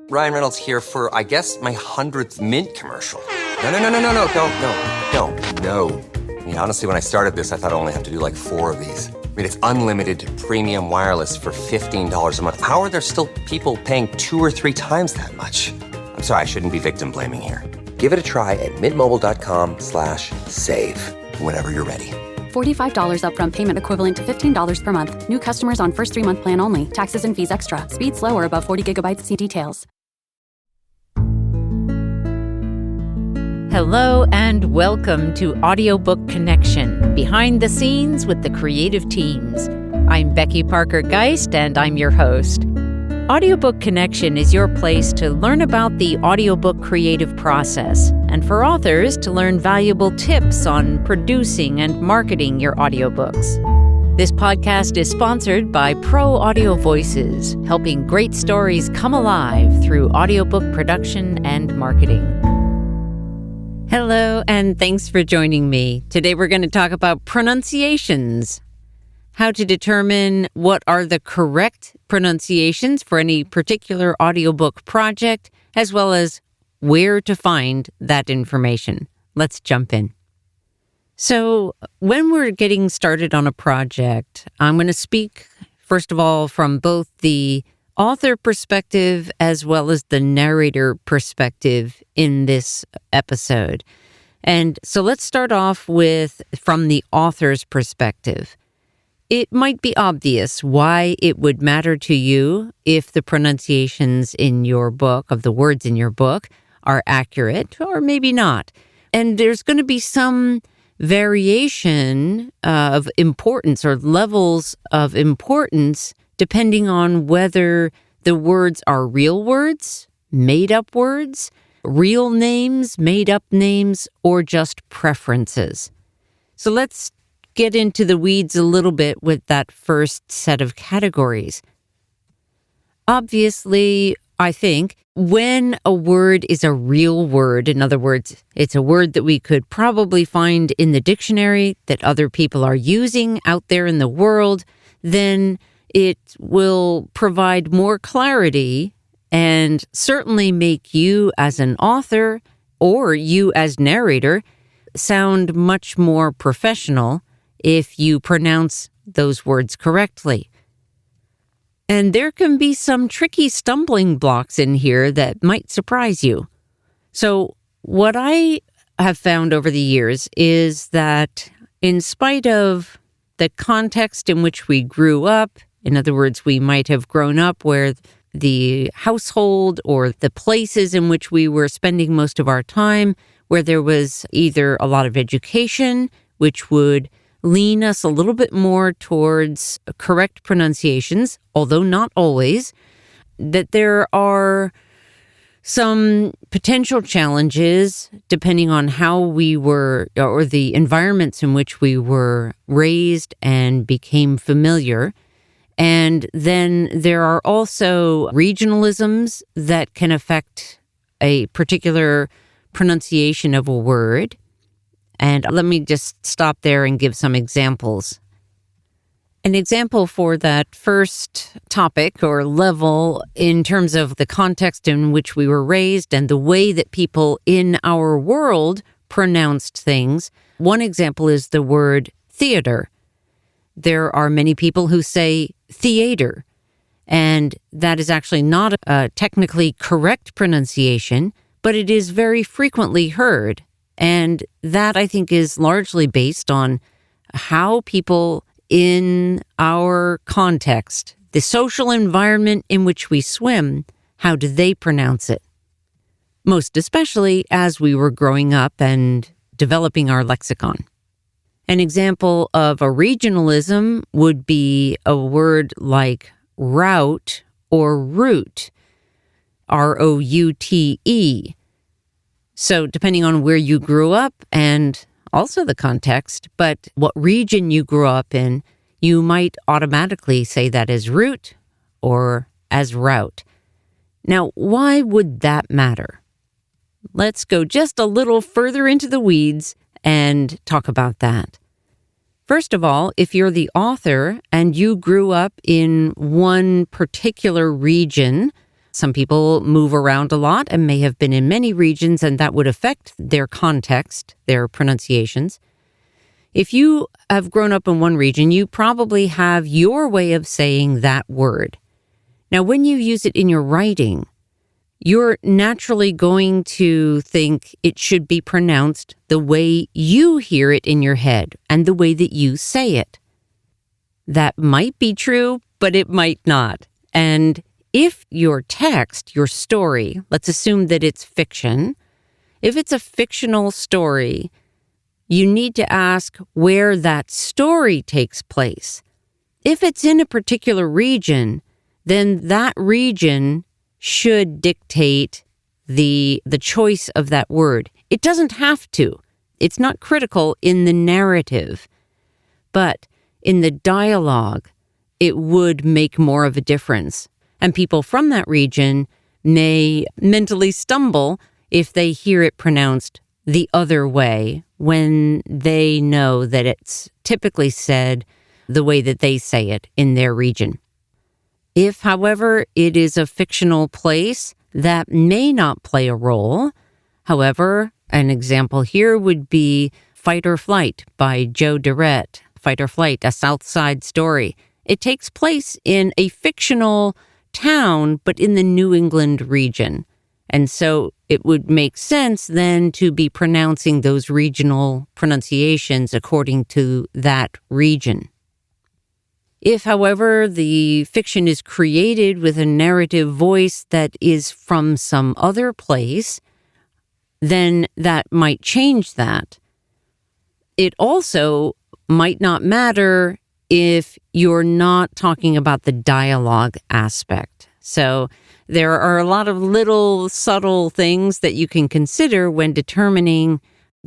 Ryan Reynolds here for, I guess, my 100th Mint commercial. No, don't. I mean, honestly, when I started this, I thought I only have to do like 4 of these. I mean, it's unlimited premium wireless for $15 a month. How are there still people paying 2 or 3 times that much? I'm sorry, I shouldn't be victim blaming here. Give it a try at mintmobile.com/save. Whenever you're ready. $45 upfront payment equivalent to $15 per month. New customers on first 3-month plan only. Taxes and fees extra. Speed slower above 40 gigabytes. See details. Hello and welcome to Audiobook Connection, behind the scenes with the creative teams. I'm Becky Parker-Geist and I'm your host. Audiobook Connection is your place to learn about the audiobook creative process and for authors to learn valuable tips on producing and marketing your audiobooks. This podcast is sponsored by Pro Audio Voices, helping great stories come alive through audiobook production and marketing. Hello, and thanks for joining me. Today we're going to talk about pronunciations, how to determine what are the correct pronunciations for any particular audiobook project, as well as where to find that information. Let's jump in. So when we're getting started on a project, I'm going to speak, first of all, from both the author perspective as well as the narrator perspective in this episode. And so let's start off with from the author's perspective. It might be obvious why it would matter to you if the pronunciations in your book, of the words in your book, are accurate or maybe not. And there's going to be some variation of importance or levels of importance depending on whether the words are real words, made-up words, real names, made-up names, or just preferences. So let's get into the weeds a little bit with that first set of categories. Obviously, I think when a word is a real word, in other words, it's a word that we could probably find in the dictionary that other people are using out there in the world, then it will provide more clarity and certainly make you as an author or you as narrator sound much more professional if you pronounce those words correctly. And there can be some tricky stumbling blocks in here that might surprise you. So what I have found over the years is that in spite of the context in which we grew up, in other words, we might have grown up where the household or the places in which we were spending most of our time, where there was either a lot of education, which would lean us a little bit more towards correct pronunciations, although not always, that there are some potential challenges depending on how we were or the environments in which we were raised and became familiar. And then there are also regionalisms that can affect a particular pronunciation of a word. And let me just stop there and give some examples. An example for that first topic or level in terms of the context in which we were raised and the way that people in our world pronounced things. One example is the word theater. There are many people who say theater, and that is actually not a technically correct pronunciation, but it is very frequently heard. And that, I think, is largely based on how people in our context, the social environment in which we swim, how do they pronounce it? Most especially as we were growing up and developing our lexicon. An example of a regionalism would be a word like route or route, R-O-U-T-E. So depending on where you grew up and also the context, but what region you grew up in, you might automatically say that as route or as route. Now, why would that matter? Let's go just a little further into the weeds and talk about that. First of all, if you're the author and you grew up in one particular region Some people move around a lot and may have been in many regions, and that would affect their context, their pronunciations. If you have grown up in one region, you probably have your way of saying that word. Now, when you use it in your writing, you're naturally going to think it should be pronounced the way you hear it in your head and the way that you say it. That might be true, but it might not. And if your text, your story, let's assume that it's fiction, if it's a fictional story, you need to ask where that story takes place. If it's in a particular region, then that region should dictate the choice of that word. It doesn't have to. It's not critical in the narrative. But in the dialogue, it would make more of a difference. And people from that region may mentally stumble if they hear it pronounced the other way when they know that it's typically said the way that they say it in their region. If, however, it is a fictional place, that may not play a role. However, an example here would be Fight or Flight by Joe Durrett. Fight or Flight, a South Side story. It takes place in a fictional town, but in the New England region. And so it would make sense then to be pronouncing those regional pronunciations according to that region. If, however, the fiction is created with a narrative voice that is from some other place, then that might change that. It also might not matter if you're not talking about the dialogue aspect. So there are a lot of little subtle things that you can consider when determining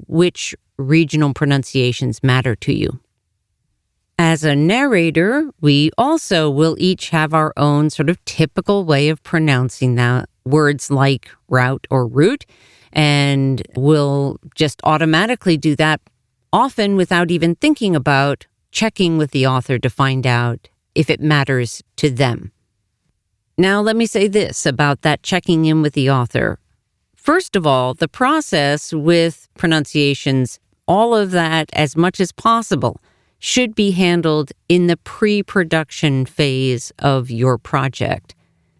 which regional pronunciations matter to you. As a narrator, we also will each have our own sort of typical way of pronouncing that, words like route or route, and we'll just automatically do that, often without even thinking about checking with the author to find out if it matters to them. Now, let me say this about that checking in with the author. First of all, the process with pronunciations, all of that as much as possible, should be handled in the pre-production phase of your project.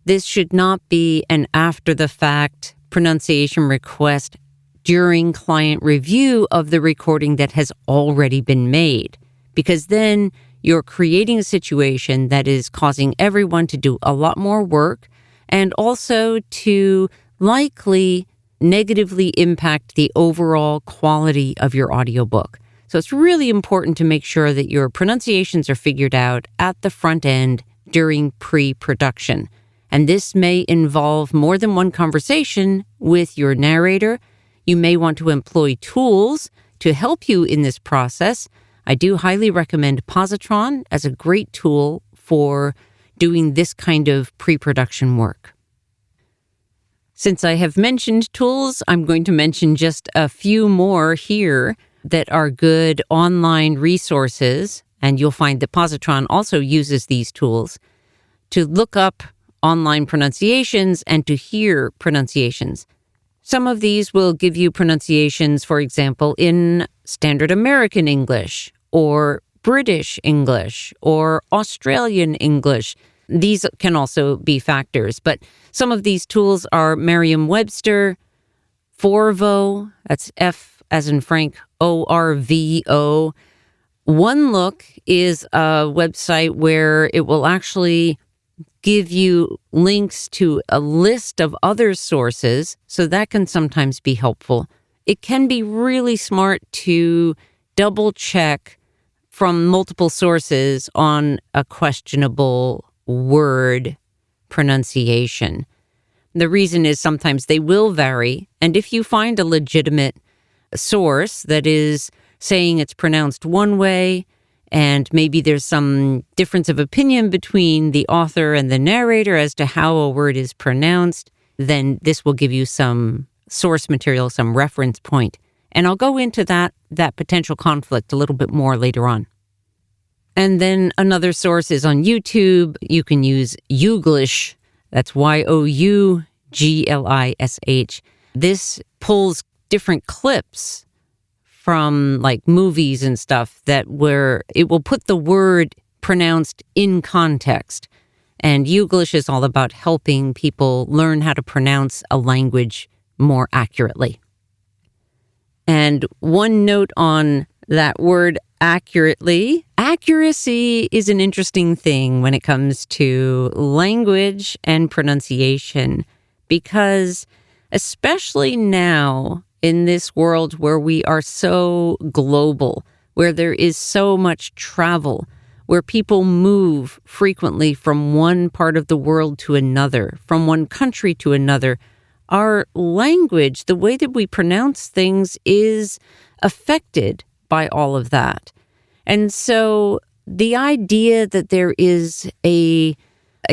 This should not be an after-the-fact pronunciation request during client review of the recording that has already been made, because then you're creating a situation that is causing everyone to do a lot more work and also to likely negatively impact the overall quality of your audiobook. So it's really important to make sure that your pronunciations are figured out at the front end during pre-production. And this may involve more than one conversation with your narrator. You may want to employ tools to help you in this process. I do highly recommend Positron as a great tool for doing this kind of pre-production work. Since I have mentioned tools, I'm going to mention just a few more here that are good online resources, and you'll find that Positron also uses these tools to look up online pronunciations and to hear pronunciations. Some of these will give you pronunciations, for example, in Standard American English or British English or Australian English. These can also be factors, but some of these tools are Merriam-Webster, Forvo, that's F as in Frank, ORVO. One Look is a website where it will actually give you links to a list of other sources, so that can sometimes be helpful. It can be really smart to double check from multiple sources on a questionable word pronunciation. The reason is sometimes they will vary, and if you find a legitimate source that is saying it's pronounced one way, and maybe there's some difference of opinion between the author and the narrator as to how a word is pronounced, then this will give you some source material, some reference point. And I'll go into that potential conflict a little bit more later on. And then another source is on YouTube. You can use Youglish. That's Youglish. This pulls different clips from like movies and stuff where it will put the word pronounced in context. And Youglish is all about helping people learn how to pronounce a language more accurately. And one note on that word accurately. Accuracy is an interesting thing when it comes to language and pronunciation, because especially now in this world where we are so global, where there is so much travel, where people move frequently from one part of the world to another, from one country to another, our language, the way that we pronounce things, is affected by all of that. And so the idea that there is a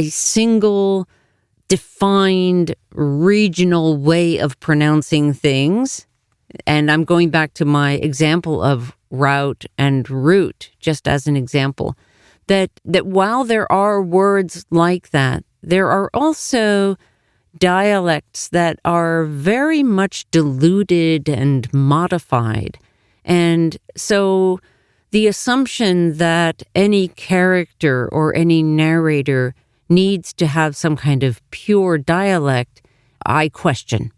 single defined regional way of pronouncing things, and I'm going back to my example of route and route, just as an example, that while there are words like that, there are also dialects that are very much diluted and modified. And so the assumption that any character or any narrator needs to have some kind of pure dialect, I question.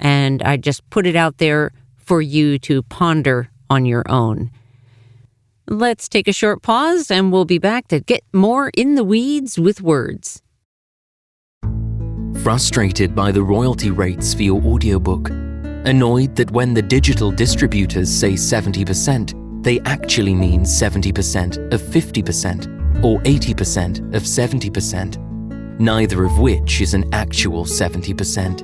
And I just put it out there for you to ponder on your own. Let's take a short pause and we'll be back to get more in the weeds with words. Frustrated by the royalty rates for your audiobook? Annoyed that when the digital distributors say 70%, they actually mean 70% of 50% or 80% of 70%, neither of which is an actual 70%.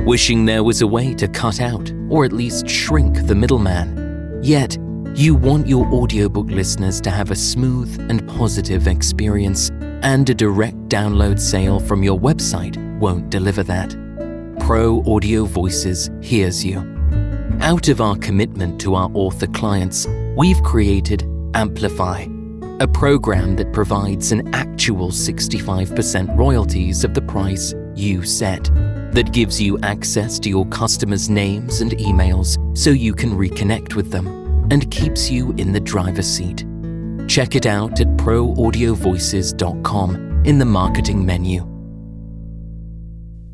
Wishing there was a way to cut out or at least shrink the middleman. Yet, you want your audiobook listeners to have a smooth and positive experience, and a direct download sale from your website won't deliver that. Pro Audio Voices hears you. Out of our commitment to our author clients, we've created Amplify, a program that provides an actual 65% royalties of the price you set, that gives you access to your customers' names and emails so you can reconnect with them, and keeps you in the driver's seat. Check it out at proaudiovoices.com in the marketing menu.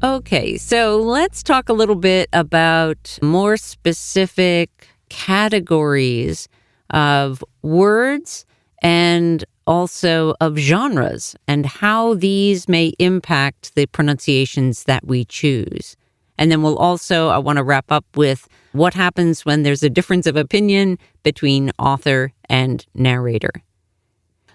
Okay, so let's talk a little bit about more specific categories of words and also of genres and how these may impact the pronunciations that we choose. And then I want to wrap up with what happens when there's a difference of opinion between author and narrator.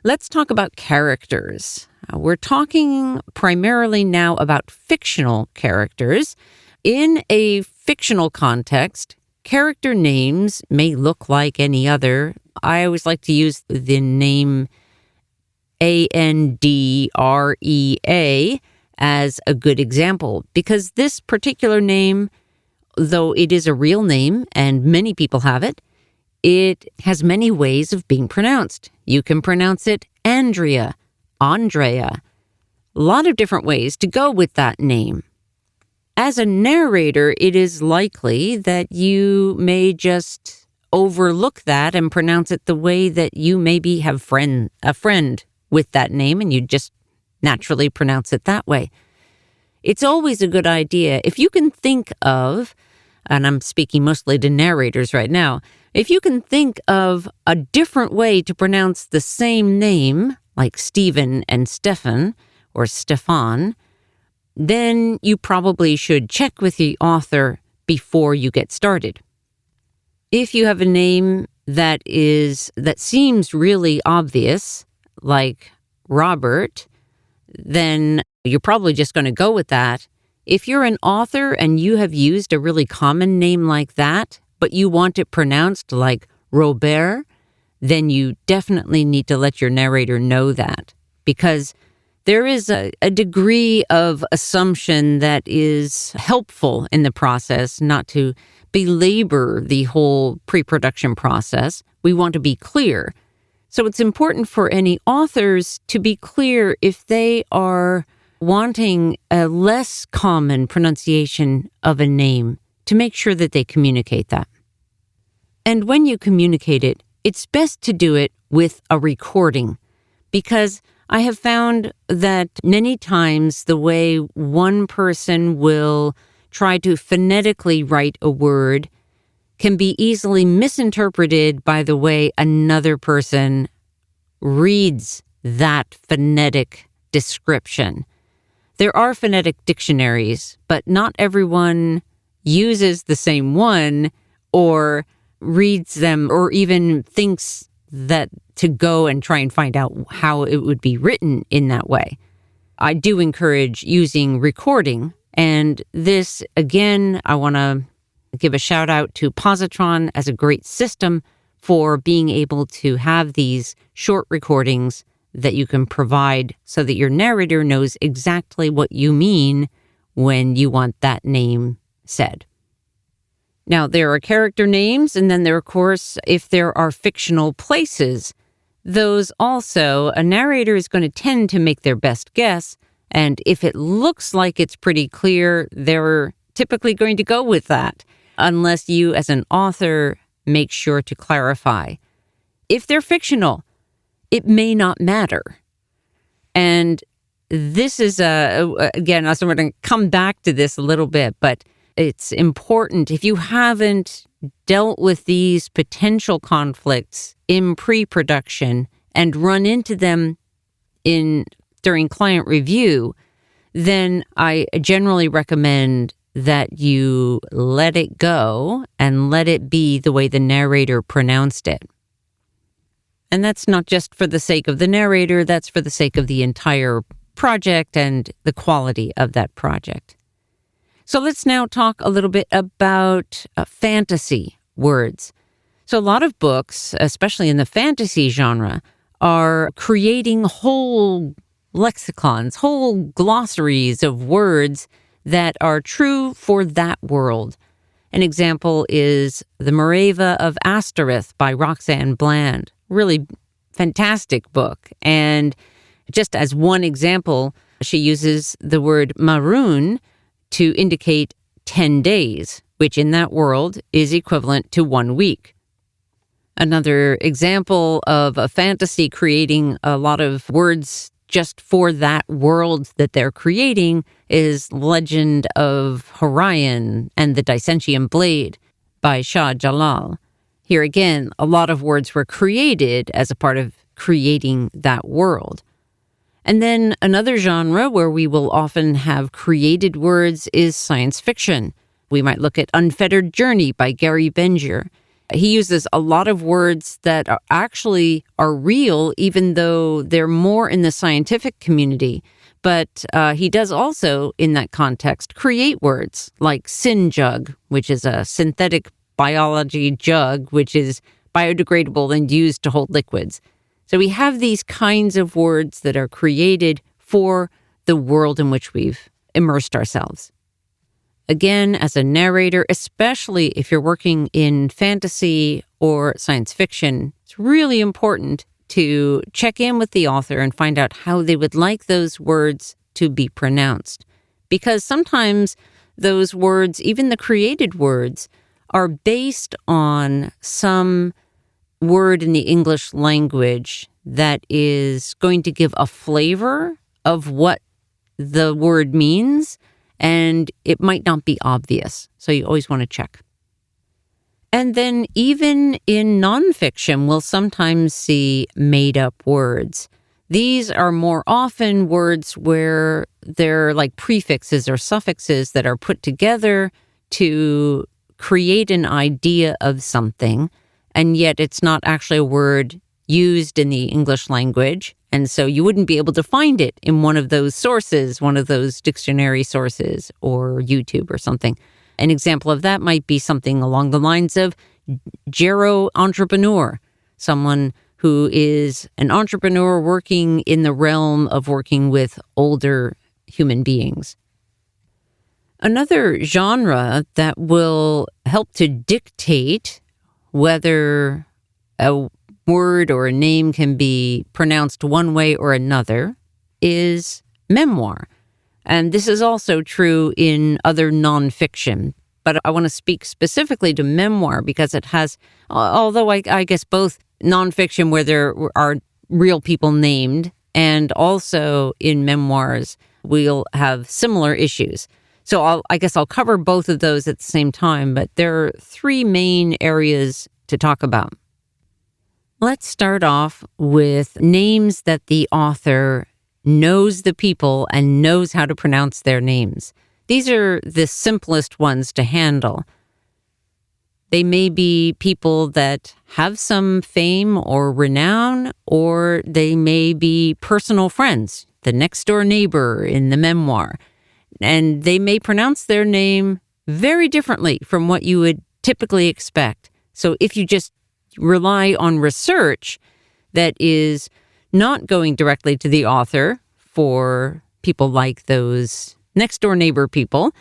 Let's talk about characters. We're talking primarily now about fictional characters. In a fictional context, character names may look like any other. I always like to use the name Andrea as a good example, because this particular name, though it is a real name and many people have it, it has many ways of being pronounced. You can pronounce it Andrea, Andrea, a lot of different ways to go with that name. As a narrator, it is likely that you may just overlook that and pronounce it the way that you maybe have a friend with that name, and you just naturally pronounce it that way. It's always a good idea, if you can think of, and I'm speaking mostly to narrators right now, if you can think of a different way to pronounce the same name, like Stephen and Stefan, or Stefan, then you probably should check with the author before you get started. If you have a name that seems really obvious, like Robert, then you're probably just going to go with that. If you're an author and you have used a really common name like that, but you want it pronounced like Robert, then you definitely need to let your narrator know that, because there is a degree of assumption that is helpful in the process, not to belabor the whole pre-production process. We want to be clear. So it's important for any authors to be clear if they are wanting a less common pronunciation of a name to make sure that they communicate that. And when you communicate it, it's best to do it with a recording, because I have found that many times the way one person will try to phonetically write a word can be easily misinterpreted by the way another person reads that phonetic description. There are phonetic dictionaries, but not everyone uses the same one or reads them or even thinks that to go and try and find out how it would be written in that way. I do encourage using recording. And this, again, I want to give a shout out to Positron as a great system for being able to have these short recordings that you can provide so that your narrator knows exactly what you mean when you want that name said. Now, there are character names, and then there, of course, if there are fictional places, those also, a narrator is going to tend to make their best guess, and if it looks like it's pretty clear, they're typically going to go with that, unless you as an author make sure to clarify. If they're fictional, it may not matter. And this is, again, I'm going to come back to this a little bit, but it's important. If you haven't dealt with these potential conflicts in pre-production and run into them during client review, then I generally recommend that you let it go and let it be the way the narrator pronounced it. And that's not just for the sake of the narrator, that's for the sake of the entire project and the quality of that project. So let's now talk a little bit about fantasy words. So a lot of books, especially in the fantasy genre, are creating whole lexicons, whole glossaries of words that are true for that world. An example is The Mareva of Astareth by Roxanne Bland. Really fantastic book. And just as one example, she uses the word maroon to indicate 10 days, which in that world is equivalent to 1 week. Another example of a fantasy creating a lot of words just for that world that they're creating is Legend of Horion and the Dicentian Blade by Shah Jalal. Here again, a lot of words were created as a part of creating that world. And then another genre where we will often have created words is science fiction. We might look at Unfettered Journey by Gary Bengier. He uses a lot of words that are real, even though they're more in the scientific community. But he does also, in that context, create words like sin jug, which is a synthetic biology jug, which is biodegradable and used to hold liquids. So we have these kinds of words that are created for the world in which we've immersed ourselves. Again, as a narrator, especially if you're working in fantasy or science fiction, it's really important to check in with the author and find out how they would like those words to be pronounced. Because sometimes those words, even the created words, are based on some word in the English language that is going to give a flavor of what the word means, and it might not be obvious. So you always want to check. And then even in nonfiction, we'll sometimes see made-up words. These are more often words where they're like prefixes or suffixes that are put together to create an idea of something, and yet it's not actually a word used in the English language. And so you wouldn't be able to find it in one of those sources, one of those dictionary sources or YouTube or something. An example of that might be something along the lines of gero-entrepreneur, someone who is an entrepreneur working in the realm of working with older human beings. Another genre that will help to dictate whether a word or a name can be pronounced one way or another is memoir. And this is also true in other nonfiction. But I want to speak specifically to memoir because it has, although I guess both nonfiction where there are real people named and also in memoirs, we'll have similar issues. So I guess I'll cover both of those at the same time, but there are three main areas to talk about. Let's start off with names that the author knows the people and knows how to pronounce their names. These are the simplest ones to handle. They may be people that have some fame or renown, or they may be personal friends, the next door neighbor in the memoir. And they may pronounce their name very differently from what you would typically expect. So if you just rely on research that is not going directly to the author for people like those next door neighbor people,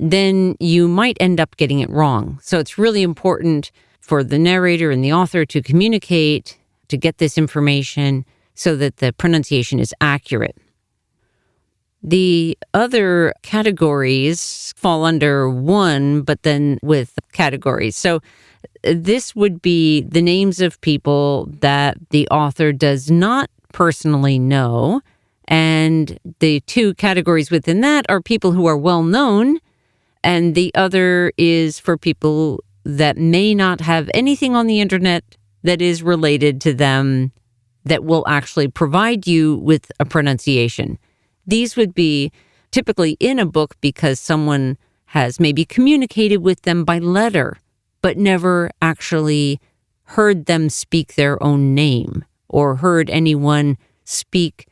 then you might end up getting it wrong. So it's really important for the narrator and the author to communicate, to get this information so that the pronunciation is accurate. The other categories fall under one, but then with categories. So this would be the names of people that the author does not personally know. And the two categories within that are people who are well known, and the other is for people that may not have anything on the internet that is related to them that will actually provide you with a pronunciation. These would be typically in a book because someone has maybe communicated with them by letter, but never actually heard them speak their own name or heard anyone speak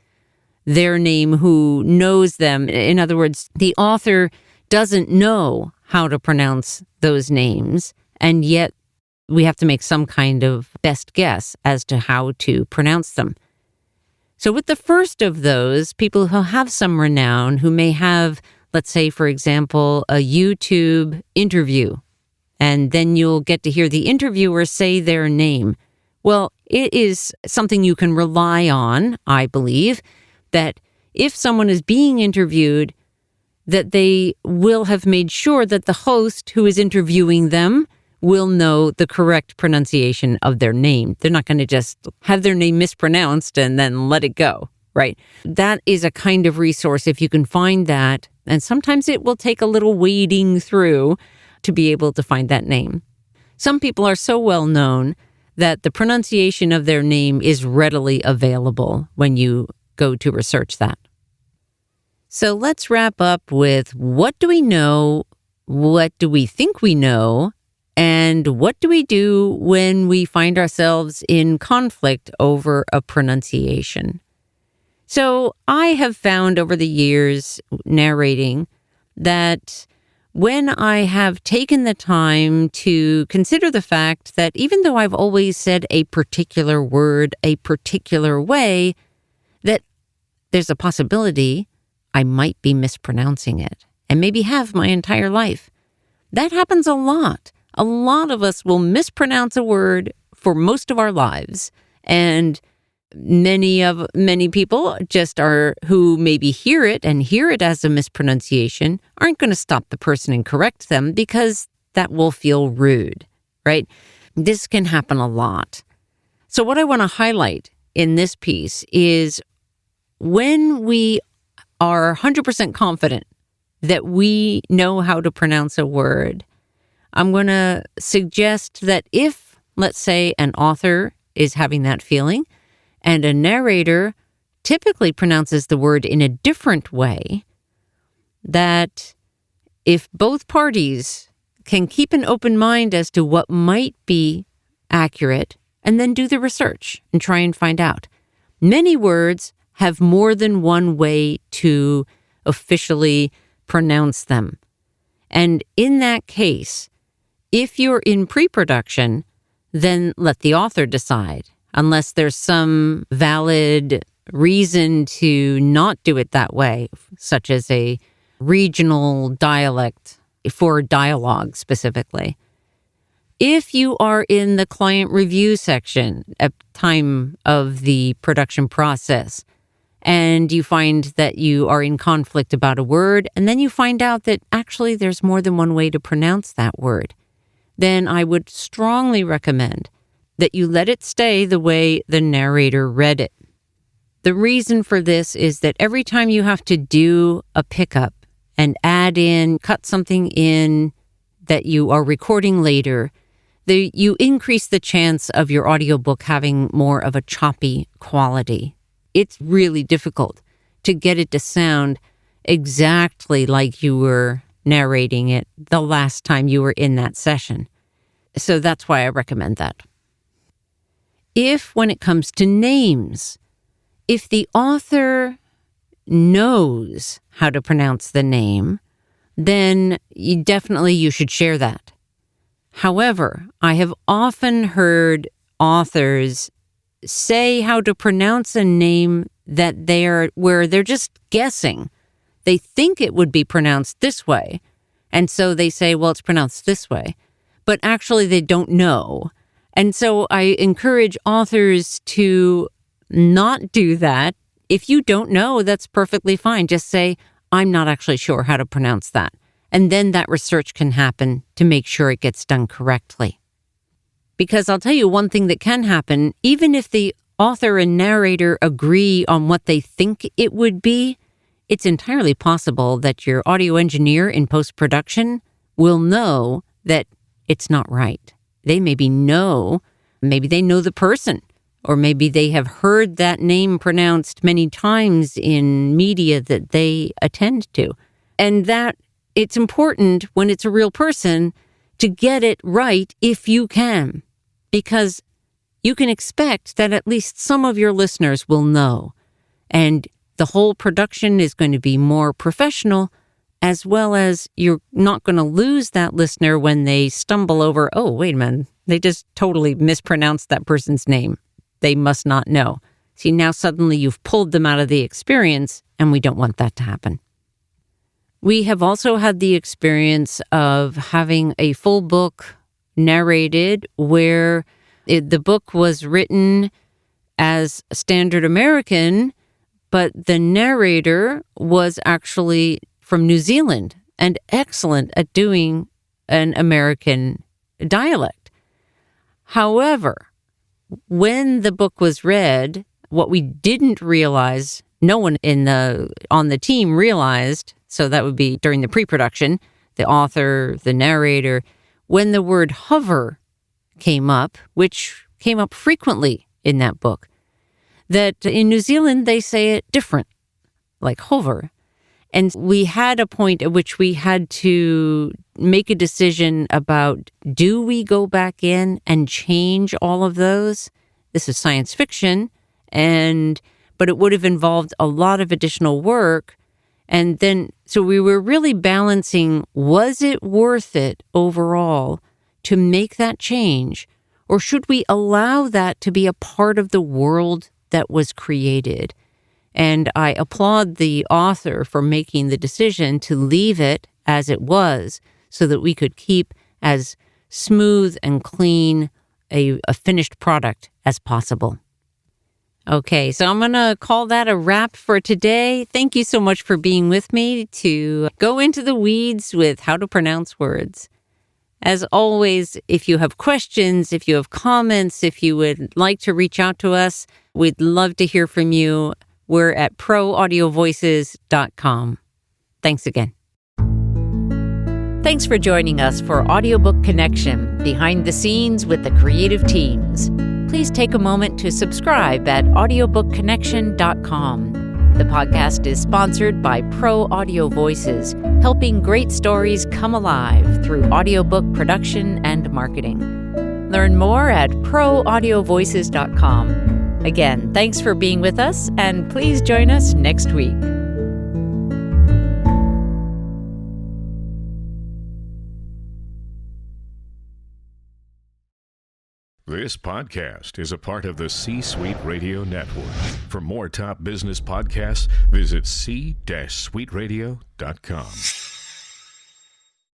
their name who knows them. In other words, the author doesn't know how to pronounce those names, and yet we have to make some kind of best guess as to how to pronounce them. So with the first of those, people who have some renown, who may have, let's say, for example, a YouTube interview, and then you'll get to hear the interviewer say their name. Well, it is something you can rely on, I believe, that if someone is being interviewed, that they will have made sure that the host who is interviewing them will know the correct pronunciation of their name. They're not going to just have their name mispronounced and then let it go, right? That is a kind of resource if you can find that. And sometimes it will take a little wading through to be able to find that name. Some people are so well known that the pronunciation of their name is readily available when you go to research that. So let's wrap up with what do we know, what do we think we know, and what do we do when we find ourselves in conflict over a pronunciation? So I have found over the years narrating that when I have taken the time to consider the fact that even though I've always said a particular word a particular way, that there's a possibility I might be mispronouncing it and maybe have my entire life. That happens a lot. A lot of us will mispronounce a word for most of our lives. And many people just are who maybe hear it as a mispronunciation aren't going to stop the person and correct them because that will feel rude, right? This can happen a lot. So what I want to highlight in this piece is when we are 100% confident that we know how to pronounce a word, I'm going to suggest that if, let's say, an author is having that feeling and a narrator typically pronounces the word in a different way, that if both parties can keep an open mind as to what might be accurate and then do the research and try and find out. Many words have more than one way to officially pronounce them. And in that case, if you're in pre-production, then let the author decide, unless there's some valid reason to not do it that way, such as a regional dialect for dialogue specifically. If you are in the client review section at the time of the production process, and you find that you are in conflict about a word, and then you find out that actually there's more than one way to pronounce that word, then I would strongly recommend that you let it stay the way the narrator read it. The reason for this is that every time you have to do a pickup and add in, cut something in that you are recording later, you increase the chance of your audiobook having more of a choppy quality. It's really difficult to get it to sound exactly like you were narrating it the last time you were in that session. So that's why I recommend that. If, when it comes to names, if the author knows how to pronounce the name, then you should share that. However, I have often heard authors say how to pronounce a name where they're just guessing. They think it would be pronounced this way, and so they say, well, it's pronounced this way, but actually they don't know. And so I encourage authors to not do that. If you don't know, that's perfectly fine. Just say, I'm not actually sure how to pronounce that. And then that research can happen to make sure it gets done correctly. Because I'll tell you one thing that can happen, even if the author and narrator agree on what they think it would be, it's entirely possible that your audio engineer in post-production will know that it's not right. Maybe they know the person, or maybe they have heard that name pronounced many times in media that they attend to. And that it's important when it's a real person to get it right if you can, because you can expect that at least some of your listeners will know, and the whole production is going to be more professional, as well as you're not going to lose that listener when they stumble over, oh, wait a minute, they just totally mispronounced that person's name. They must not know. See, now suddenly you've pulled them out of the experience, and we don't want that to happen. We have also had the experience of having a full book narrated where the book was written as standard American, but the narrator was actually from New Zealand and excellent at doing an American dialect. However, when the book was read, what we didn't realize, no one on the team realized, so that would be during the pre-production, the author, the narrator, when the word hover came up, which came up frequently in that book, that in New Zealand they say it different, like hover. And we had a point at which we had to make a decision about, do we go back in and change all of those? This is science fiction, but it would have involved a lot of additional work. And then, so we were really balancing, was it worth it overall to make that change? Or should we allow that to be a part of the world that was created? And I applaud the author for making the decision to leave it as it was so that we could keep as smooth and clean a finished product as possible. Okay, so I'm going to call that a wrap for today. Thank you so much for being with me to go into the weeds with how to pronounce words. As always, if you have questions, if you have comments, if you would like to reach out to us, we'd love to hear from you. We're at proaudiovoices.com. Thanks again. Thanks for joining us for Audiobook Connection, behind the scenes with the creative teams. Please take a moment to subscribe at audiobookconnection.com. The podcast is sponsored by Pro Audio Voices, helping great stories come alive through audiobook production and marketing. Learn more at proaudiovoices.com. Again, thanks for being with us, and please join us next week. This podcast is a part of the C-Suite Radio Network. For more top business podcasts, visit c-suiteradio.com.